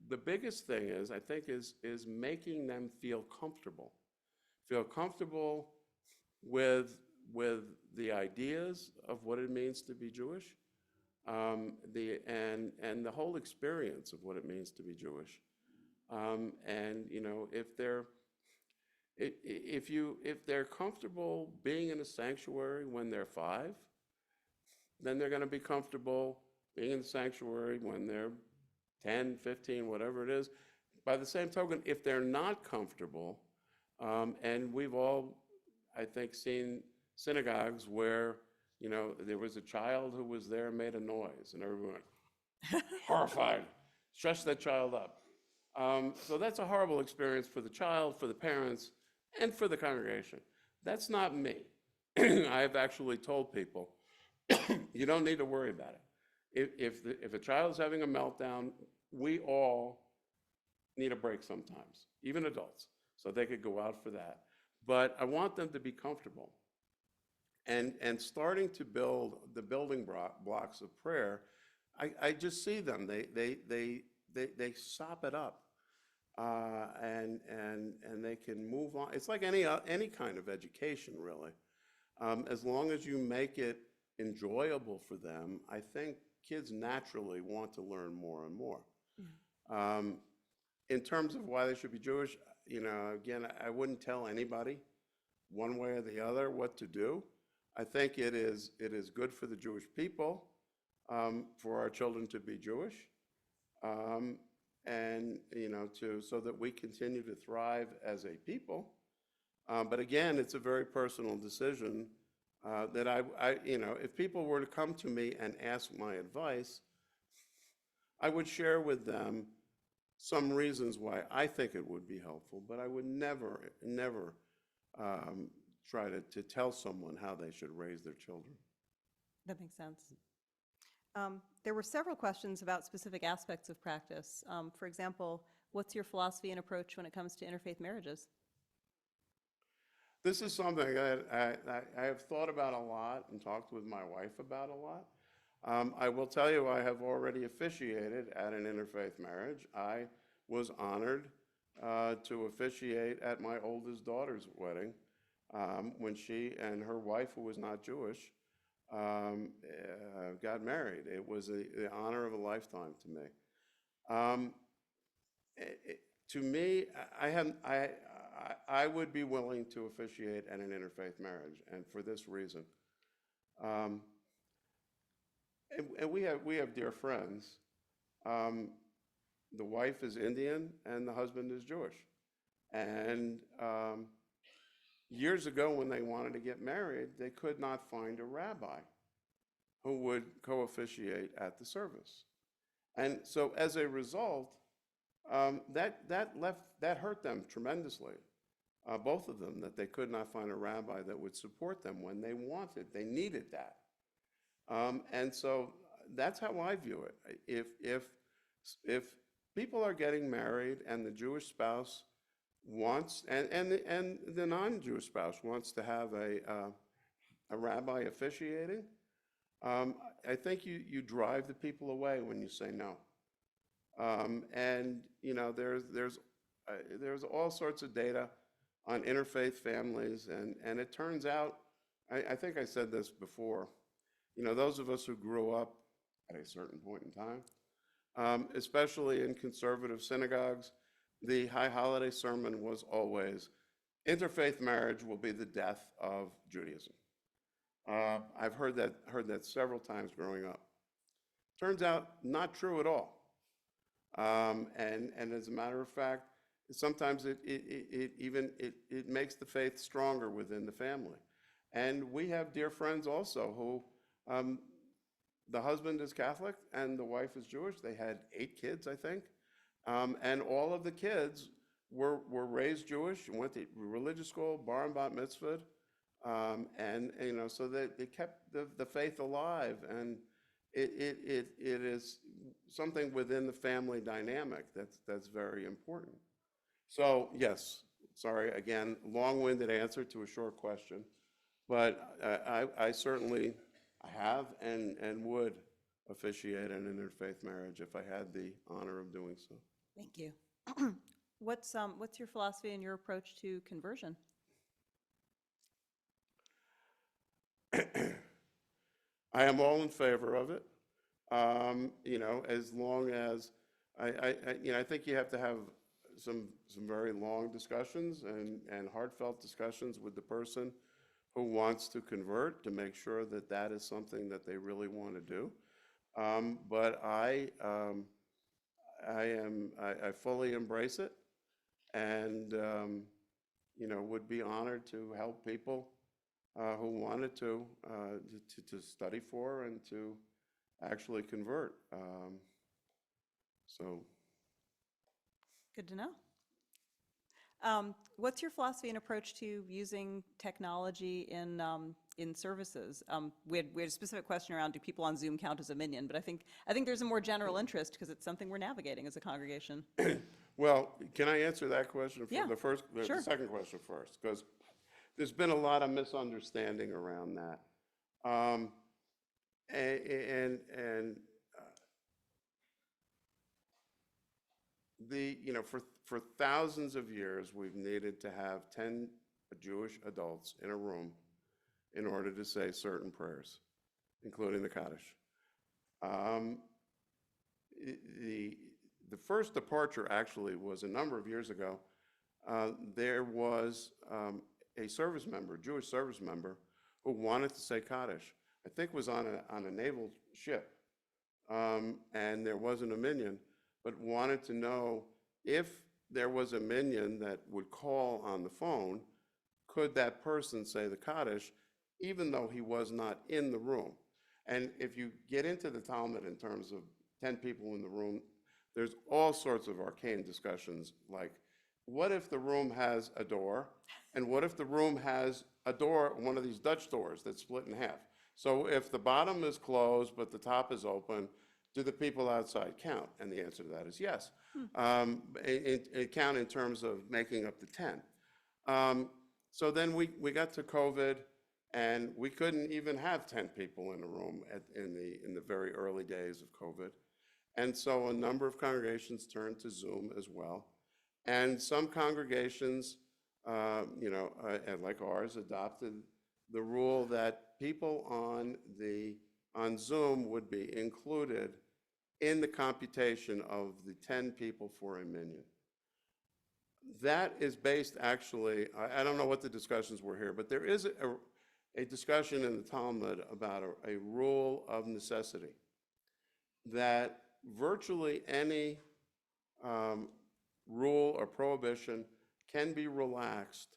the biggest thing is, I think, is making them feel comfortable with the ideas of what it means to be Jewish, and the whole experience of what it means to be Jewish. And if they're comfortable being in a sanctuary when they're 5, then they're going to be comfortable being in the sanctuary when they're 10, 15, whatever it is. By the same token, if they're not comfortable, and we've all, I think, seen synagogues where, there was a child who was there and made a noise, and everyone horrified, shush that child up. So that's a horrible experience for the child, for the parents, and for the congregation. That's not me. I've actually told people, you don't need to worry about it. If a child is having a meltdown, we all need a break sometimes, even adults, so they could go out for that. But I want them to be comfortable. And starting to build the building blocks of prayer, I just see them. They sop it up, and they can move on. It's like any kind of education, really. As long as you make it enjoyable for them, I think kids naturally want to learn more and more. In terms of why they should be Jewish, again, I wouldn't tell anybody one way or the other what to do. I think it is good for the Jewish people, for our children to be Jewish, and so that we continue to thrive as a people. But again, it's a very personal decision that if people were to come to me and ask my advice, I would share with them some reasons why I think it would be helpful, but I would never try to tell someone how they should raise their children.
That makes sense. There were several questions about specific aspects of practice. For example, what's your philosophy and approach when it comes to interfaith marriages?
This is something that I have thought about a lot and talked with my wife about a lot. I will tell you, I have already officiated at an interfaith marriage. I was honored to officiate at my oldest daughter's wedding when she and her wife, who was not Jewish, got married. It was the honor of a lifetime to me. To me, I would be willing to officiate at an interfaith marriage, and for this reason. And we have dear friends. The wife is Indian and the husband is Jewish. And years ago, when they wanted to get married, they could not find a rabbi who would co-officiate at the service. And so as a result, that hurt them tremendously, both of them, that they could not find a rabbi that would support them when they needed that. And so that's how I view it. If people are getting married and the Jewish spouse wants, and the non-Jewish spouse wants to have a rabbi officiating, I think you drive the people away when you say no. And there's all sorts of data on interfaith families, and it turns out, I think I said this before, those of us who grew up at a certain point in time, especially in conservative synagogues, the high holiday sermon was always, interfaith marriage will be the death of Judaism. I've heard that several times growing up. Turns out not true at all. And as a matter of fact, sometimes it makes the faith stronger within the family. And we have dear friends also who, the husband is Catholic and the wife is Jewish. They had 8 kids, I think. And all of the kids were raised Jewish and went to religious school, bar and bat mitzvah. And so they kept the faith alive. And it is something within the family dynamic that's very important. So yes, sorry, again, long-winded answer to a short question, but I certainly have and would officiate an interfaith marriage if I had the honor of doing so.
Thank you. What's your philosophy and your approach to conversion?
I am all in favor of it. As long as I think you have to have some very long discussions and heartfelt discussions with the person who wants to convert to make sure that that is something that they really want to do. But I fully embrace it, and would be honored to help people who wanted to study for and to actually convert. So.
Good to know. What's your philosophy and approach to using technology in services? We had a specific question around, do people on Zoom count as a minion? But I think there's a more general interest because it's something we're navigating as a congregation.
Well, can I answer that question?
Yeah, sure.
The second question first, because there's been a lot of misunderstanding around that. For thousands of years, we've needed to have 10 Jewish adults in a room in order to say certain prayers, including the Kaddish. The first departure actually was a number of years ago. There was a service member, Jewish service member, who wanted to say Kaddish. I think was on a naval ship, and there wasn't a minion, but wanted to know if there was a minion that would call on the phone, could that person say the Kaddish, even though he was not in the room? And if you get into the Talmud in terms of 10 people in the room, there's all sorts of arcane discussions, like, what if the room has a door, and what if the room has a door, one of these Dutch doors that's split in half? So if the bottom is closed but the top is open, do the people outside count? And the answer to that is yes. It count in terms of making up the 10. So then we got to COVID, and we couldn't even have 10 people in a room in the very early days of COVID. And so a number of congregations turned to Zoom as well. And some congregations, like ours, adopted the rule that people on Zoom would be included in the computation of the 10 people for a minion. That is based, actually, I don't know what the discussions were here, but there is a discussion in the Talmud about a rule of necessity, that virtually any rule or prohibition can be relaxed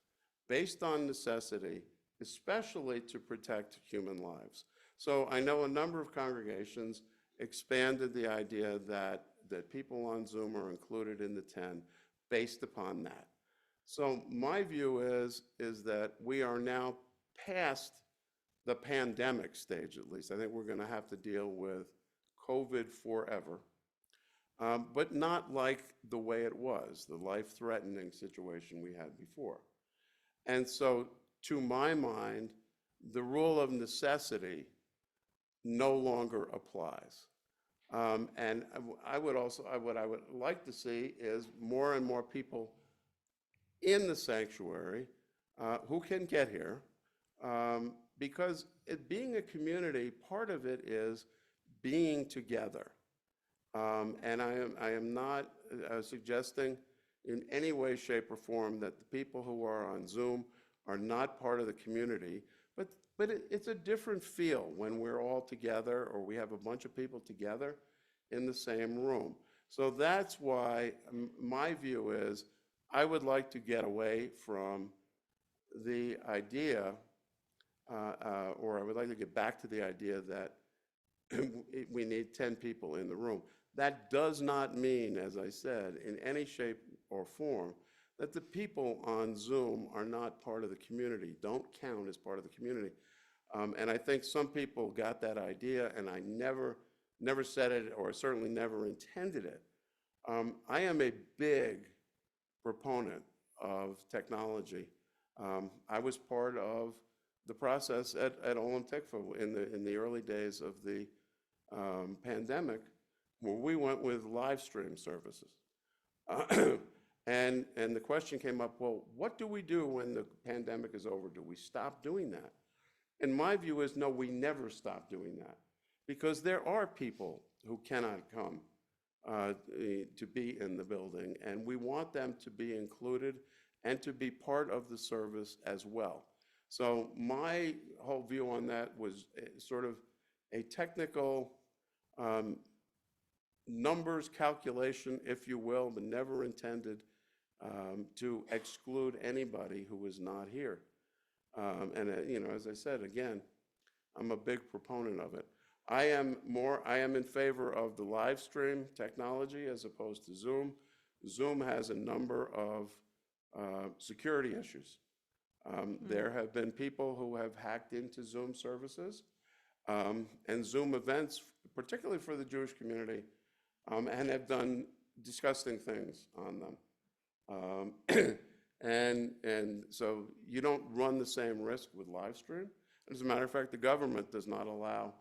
based on necessity, especially to protect human lives. So I know a number of congregations expanded the idea that people on Zoom are included in the 10 based upon that. So my view is that we are now past the pandemic stage, at least. I think we're going to have to deal with COVID forever, but not like the way it was, the life-threatening situation we had before. And so, to my mind, the rule of necessity no longer applies. And what I would like to see is more and more people in the sanctuary who can get here, because being a community, part of it is being together. And I am not suggesting in any way, shape, or form that the people who are on Zoom are not part of the community, It's a different feel when we're all together or we have a bunch of people together in the same room. So that's why my view is I would like to get away from the idea, or I would like to get back to the idea that we need 10 people in the room. That does not mean, as I said, in any shape or form, that the people on Zoom are not part of the community, don't count as part of the community. And I think some people got that idea, and I never said it, or certainly never intended it. I am a big proponent of technology. I was part of the process at Olam Tikva in the early days of the pandemic, where we went with live stream services. And the question came up, well, what do we do when the pandemic is over? Do we stop doing that? And my view is, no, we never stop doing that, because there are people who cannot come to be in the building, and we want them to be included and to be part of the service as well. So my whole view on that was sort of a technical numbers calculation, if you will, but never intended to exclude anybody who was not here. And as I said, again, I'm a big proponent of it. I am in favor of the live stream technology as opposed to Zoom. Zoom has a number of security issues. There have been people who have hacked into Zoom services and Zoom events, particularly for the Jewish community, and have done disgusting things on them. And so you don't run the same risk with live stream. As a matter of fact, the government does not allow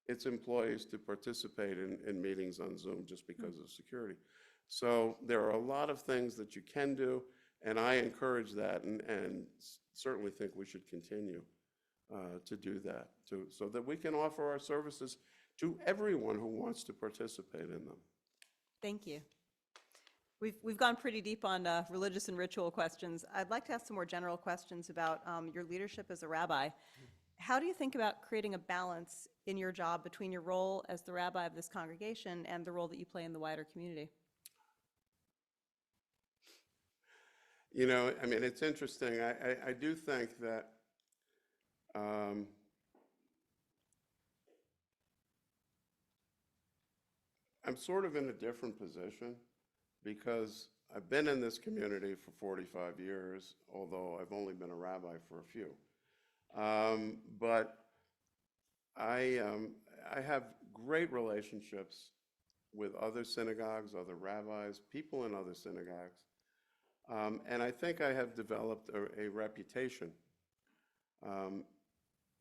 its employees to participate in meetings on Zoom just because of security. So there are a lot of things that you can do, and I encourage that, and certainly think we should continue to do that, so that we can offer our services to everyone who wants to participate in them.
Thank you. We've gone pretty deep on religious and ritual questions. I'd like to ask some more general questions about your leadership as a rabbi. How do you think about creating a balance in your job between your role as the rabbi of this congregation and the role that you play in the wider community?
I mean, it's interesting. I do think that I'm sort of in a different position, because I've been in this community for 45 years, although I've only been a rabbi for a few. But I have great relationships with other synagogues, other rabbis, people in other synagogues. And I think I have developed a reputation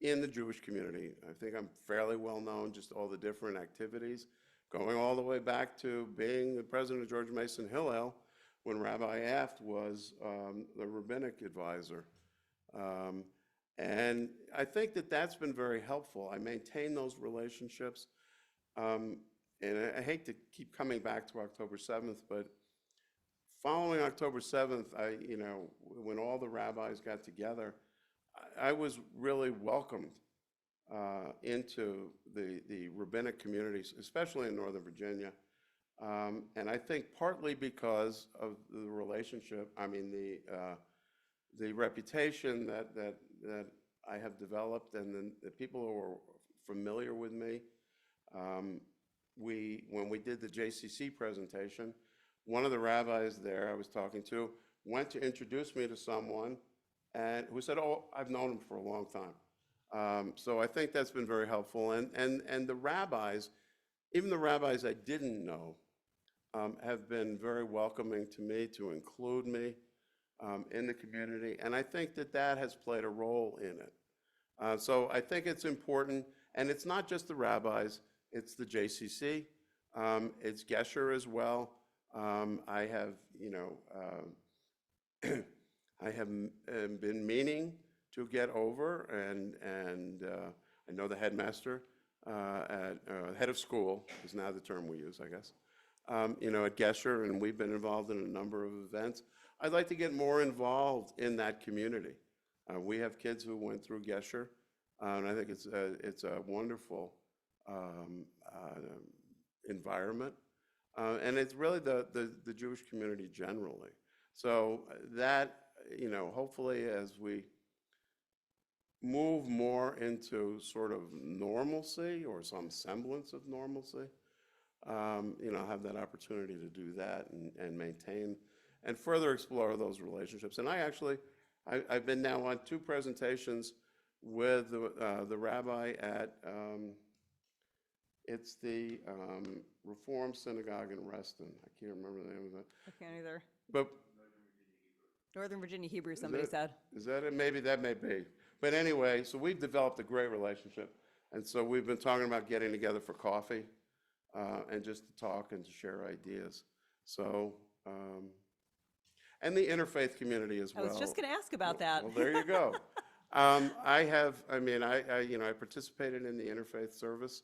in the Jewish community. I think I'm fairly well known, just all the different activities, going all the way back to being the president of George Mason Hillel when Rabbi Aft was the rabbinic advisor. And I think that that's been very helpful. I maintain those relationships. And I hate to keep coming back to October 7th, but following October 7th, when all the rabbis got together, I was really welcomed into the rabbinic communities, especially in Northern Virginia. And I think partly because of the relationship, the reputation that I have developed, and then the people who are familiar with me. When we did the JCC presentation, one of the rabbis there I was talking to went to introduce me to someone and who said, "Oh, I've known him for a long time." So I think that's been very helpful. And the rabbis, even the rabbis I didn't know, have been very welcoming to me, to include me in the community. And I think that has played a role in it. So I think it's important. And it's not just the rabbis, it's the JCC, it's Gesher as well. I have been meaning to get over, and I know the headmaster, head of school is now the term we use, I guess, at Gesher, and we've been involved in a number of events. I'd like to get more involved in that community. We have kids who went through Gesher, And I think it's a wonderful environment. And it's really the Jewish community generally. So that, hopefully as we move more into sort of normalcy or some semblance of normalcy, have that opportunity to do that and maintain and further explore those relationships. And I've been now on 2 presentations with the rabbi at, it's the Reform Synagogue in Reston. I can't remember the name of it.
I can't either.
But
Northern Virginia Hebrew, somebody said.
is that it? Maybe that may be. But anyway, so we've developed a great relationship. And so we've been talking about getting together for coffee and just to talk and to share ideas. So, and the interfaith community as well.
I was just going to ask about that.
Well, there you go. I participated in the interfaith service,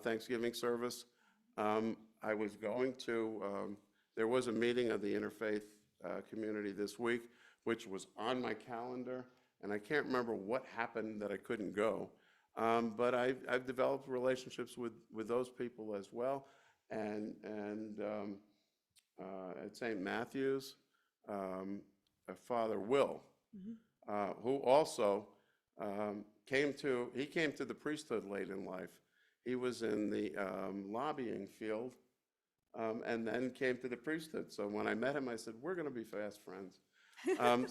Thanksgiving service. I was going to, there was a meeting of the interfaith community this week, which was on my calendar, and I can't remember what happened that I couldn't go. But I've developed relationships with those people as well, and at St. Matthew's, Father Will, who also came to the priesthood late in life. He was in the lobbying field, and then came to the priesthood. So when I met him, I said, we're going to be fast friends.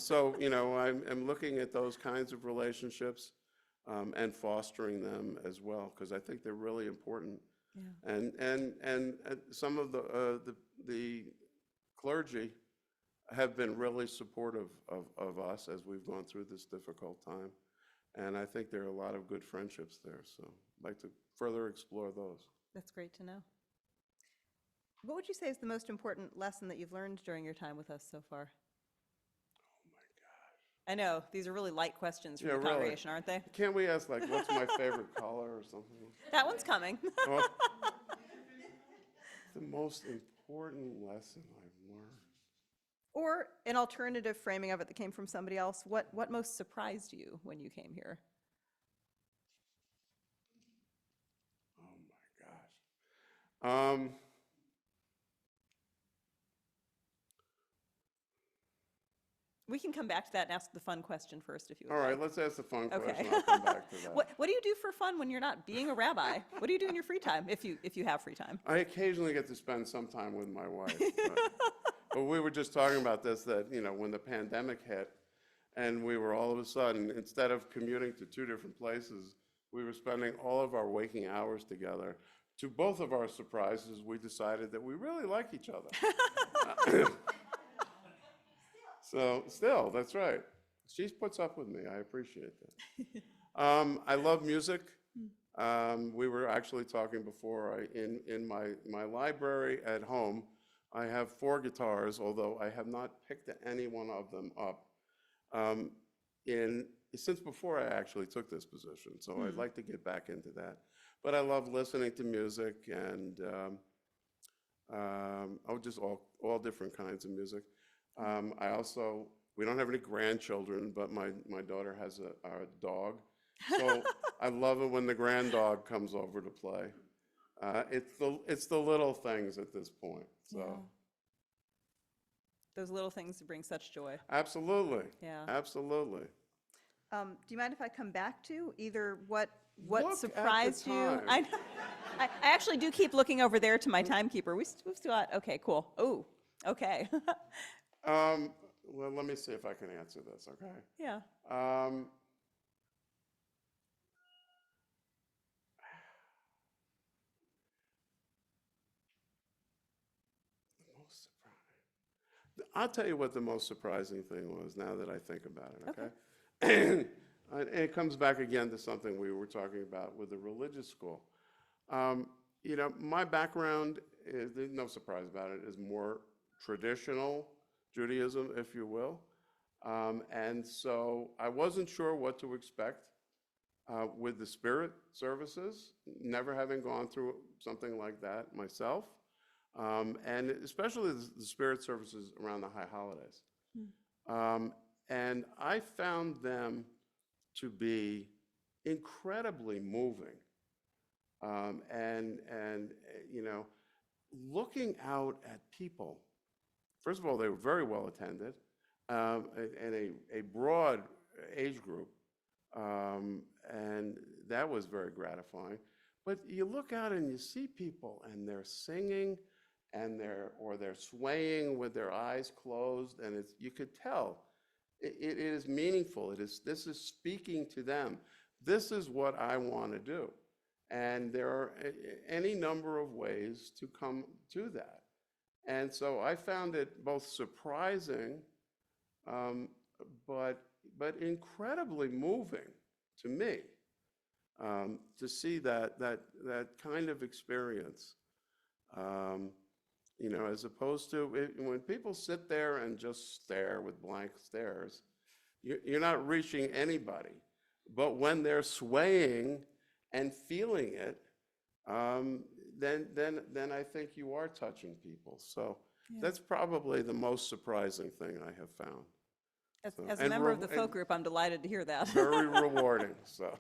So, I'm looking at those kinds of relationships and fostering them as well, because I think they're really important. Yeah. And some of the clergy have been really supportive of us as we've gone through this difficult time. And I think there are a lot of good friendships there. So I'd like to further explore those.
That's great to know. What would you say is the most important lesson that you've learned during your time with us so far?
Oh my gosh.
I know, these are really light questions from the
really.
congregation, aren't they?
Can't we ask, like, what's my favorite color or something?
That one's coming.
Well, the most important lesson I've learned.
Or an alternative framing of it that came from somebody else. What most surprised you when you came here?
Oh my gosh.
We can come back to that and ask the fun question first if you would
All right,
like.
let's ask the fun
Okay.
question. I'll come back to that.
What do you do for fun when you're not being a rabbi? What do you do in your free time, if you have free time?
I occasionally get to spend some time with my wife. But we were just talking about this, that, when the pandemic hit and we were all of a sudden, instead of commuting to 2 different places, we were spending all of our waking hours together. To both of our surprises, we decided that we really like each other. So still, that's right. She puts up with me. I appreciate that. I love music. We were actually talking before, in my library at home, I have 4 guitars, although I have not picked any one of them up since before I actually took this position. So I'd like to get back into that. But I love listening to music and just all different kinds of music. We don't have any grandchildren, but my daughter has a dog. So I love it when the grand dog comes over to play. It's the little things at this point. So
Yeah. Those little things bring such joy.
absolutely.
Yeah.
Absolutely.
Do you mind if I come back to either what
Look at the
surprised you?
time.
I know. I actually do keep looking over there to my timekeeper. We've still got, okay, cool. Oh, okay.
Well, let me see if I can answer this, okay?
Yeah.
Most surprising. I'll tell you what the most surprising thing was now that I think about it, okay? And it comes back again to something we were talking about with the religious school. My background is, there's no surprise about it, is more traditional Judaism, if you will. And so I wasn't sure what to expect with the spirit services, never having gone through something like that myself. And especially the spirit services around the high holidays. And I found them to be incredibly moving. You know, looking out at people, first of all, they were very well attended, and a broad age group, and that was very gratifying. But you look out and you see people, and they're singing, and they're swaying with their eyes closed, and you could tell it is meaningful. This is speaking to them. This is what I want to do. And there are any number of ways to come to that. And so I found it both surprising, but incredibly moving to me, to see that kind of experience. You know, as opposed to when people sit there and just stare with blank stares, you're not reaching anybody. But when they're swaying and feeling it, then I think you are touching people. So that's probably the most surprising thing I have found.
As a member of the folk group, I'm delighted to hear that.
Very rewarding, so.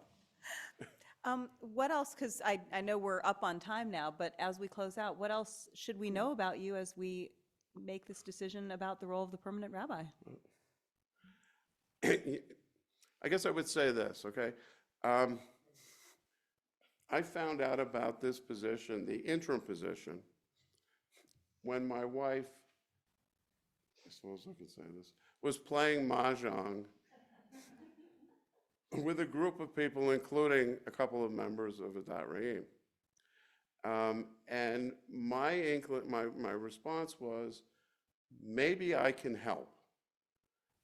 What else, because I know we're up on time now, but as we close out, what else should we know about you as we make this decision about the role of the permanent rabbi?
I guess I would say this, okay? I found out about this position, the interim position, when my wife, I suppose I could say this, was playing mahjong with a group of people, including a couple of members of Adat Re'im. And my response was, maybe I can help.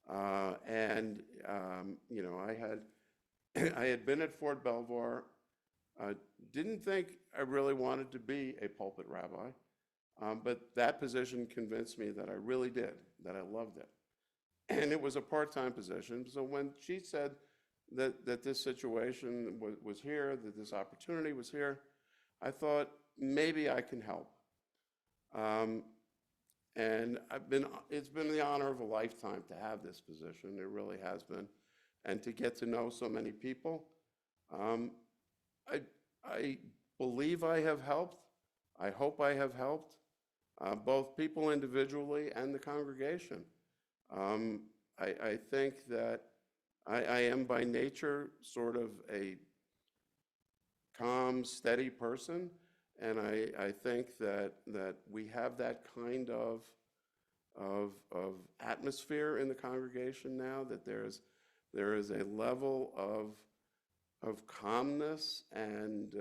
You know, I had been at Fort Belvoir, didn't think I really wanted to be a pulpit rabbi, but that position convinced me that I really did, that I loved it. And it was a part-time position, so when she said that this situation was here, that this opportunity was here, I thought, maybe I can help. And it's been the honor of a lifetime to have this position. It really has been. And to get to know so many people. I believe I have helped. I hope I have helped, both people individually and the congregation. I think that I am by nature sort of a calm, steady person. And I think that we have that kind of atmosphere in the congregation now, that there is a level of calmness and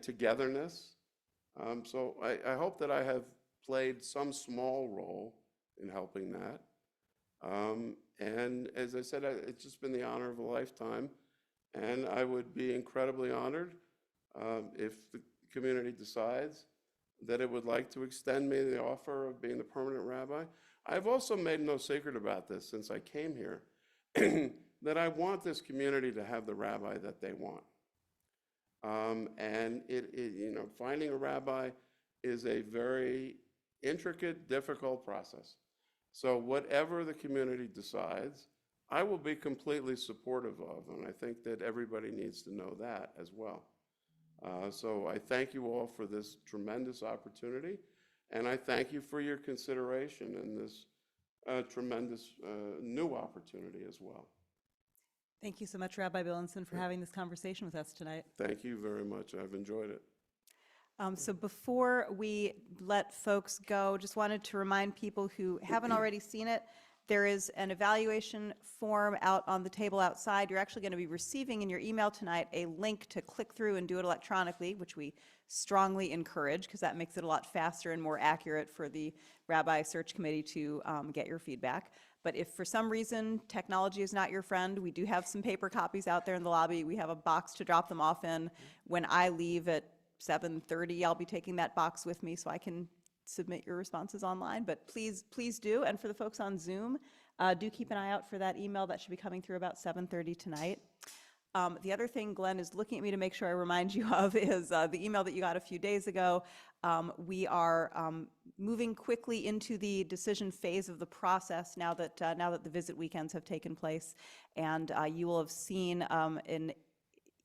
togetherness. So I hope that I have played some small role in helping that. And as I said, it's just been the honor of a lifetime. And I would be incredibly honored if the community decides that it would like to extend me the offer of being the permanent rabbi. I've also made no secret about this since I came here, that I want this community to have the rabbi that they want. And you know, finding a rabbi is a very intricate, difficult process. So whatever the community decides, I will be completely supportive of, and I think that everybody needs to know that as well. So I thank you all for this tremendous opportunity, and I thank you for your consideration in this tremendous new opportunity as well.
Thank you so much, Rabbi Billinson, for having this conversation with us tonight.
Thank you very much. I've enjoyed it.
So before we let folks go, just wanted to remind people who haven't already seen it, there is an evaluation form out on the table outside. You're actually going to be receiving in your email tonight a link to click through and do it electronically, which we strongly encourage because that makes it a lot faster and more accurate for the Rabbi Search Committee to get your feedback. But if for some reason technology is not your friend, we do have some paper copies out there in the lobby. We have a box to drop them off in. When I leave at 7:30, I'll be taking that box with me so I can submit your responses online, but please do. And for the folks on Zoom, do keep an eye out for that email that should be coming through about 7:30 tonight. The other thing Glenn is looking at me to make sure I remind you of is the email that you got a few days ago. We are moving quickly into the decision phase of the process now that the visit weekends have taken place, and you will have seen an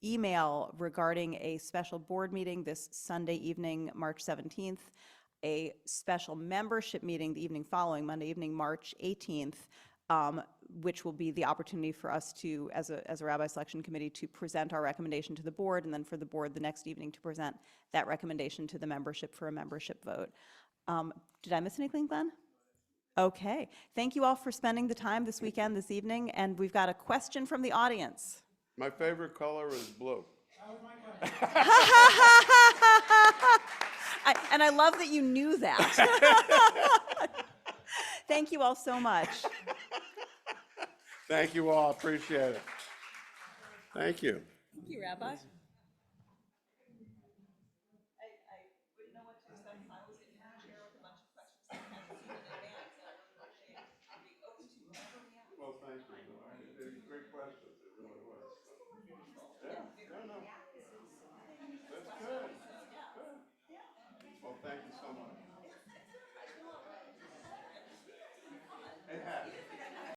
email regarding a special board meeting this Sunday evening, March 17th, a special membership meeting the evening following, Monday evening, March 18th, which will be the opportunity for us to, as a rabbi selection committee, to present our recommendation to the board, and then for the board the next evening to present that recommendation to the membership for a membership vote. Did I miss anything, Glenn? Okay. Thank you all for spending the time this weekend, this evening, and we've got a question from the audience.
My favorite color is blue.
And I love that you knew that. Thank you all so much.
Thank you all, appreciate it. Thank you.
Thank you, Rabbi.